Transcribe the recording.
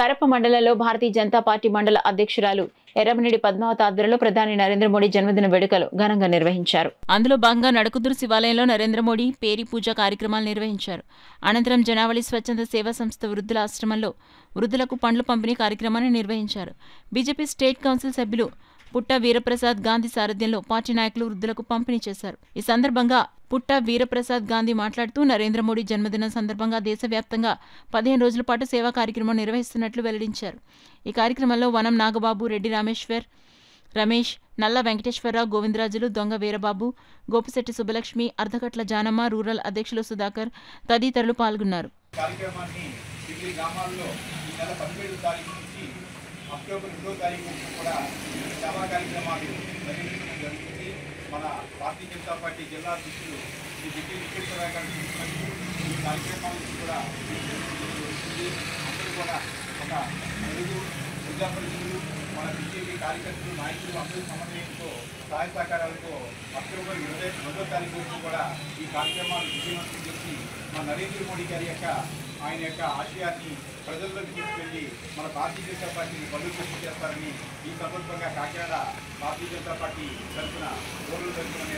కరప మండలంలో భారతీయ జనతా పార్టీ మండల అధ్యక్షురాలు ఎర్రమనేడి పద్మావతి ఆధ్వర్యంలో ప్రధాని నరేంద్ర మోడీ జన్మదిన వేడుకలు ఘనంగా నిర్వహించారు. అందులో భాగంగా నడకుదురు శివాలయంలో నరేంద్ర మోడీ పేరి పూజ కార్యక్రమాలు నిర్వహించారు. అనంతరం జనావళి స్వచ్ఛంద సేవా సంస్థ వృద్ధుల ఆశ్రమంలో వృద్ధులకు పండ్లు పంపిణీ కార్యక్రమాన్ని నిర్వహించారు. బీజేపీ స్టేట్ కౌన్సిల్ సభ్యులు పుట్ట వీరప్రసాద్ గాంధీ సారథ్యంలో పార్టీ నాయకులు వృద్ధులకు పంపిణీ చేశారు. ఈ సందర్భంగా పుట్ట వీరప్రసాద్ గాంధీ మాట్లాడుతూ నరేంద్ర మోడీ జన్మదినం సందర్భంగా దేశవ్యాప్తంగా 15 రోజుల పాటు సేవా కార్యక్రమం నిర్వహిస్తున్నట్లు వెల్లడించారు. ఈ కార్యక్రమంలో వనం నాగబాబు, రెడ్డి రమేష్, నల్ల వెంకటేశ్వరరావు, గోవిందరాజులు, దొంగ వీరబాబు, గోపిశెట్టి సుబ్బలక్ష్మి, అర్ధకట్ల జానమ్మ, రూరల్ అధ్యక్షులు సుధాకర్ తదితరులు పాల్గొన్నారు. అక్టోబర్ 2వ తారీఖు కూడా సేవా కార్యక్రమాలు నిర్వహించడం జరుగుతుంది. మన భారతీయ జనతా పార్టీ జిల్లా అధ్యక్షులు శ్రీ జిట్టి విశ్వేశ్వరరావు గారు ఈ కార్యక్రమాలను కూడా జరుగుతుంది. అందరూ కూడా ఒక నలుగురు ప్రజాప్రతినిధులు, మన బీజేపీ కార్యకర్తలు, నాయకులు అందరూ సమన్వయంతో సహాయ సహకారాలతో అక్టోబర్ 2వ తారీఖు వరకు కూడా ఈ కార్యక్రమాలు విజయవంతం చేసి మన నరేంద్ర మోడీ గారి ఆయన యొక్క ఆశయాన్ని ప్రజల్లోకి తీసుకెళ్లి మన భారతీయ జనతా పార్టీని బలోపేతం చేస్తారని ఈ సందర్భంగా కాకినాడ భారతీయ జనతా పార్టీ తరఫున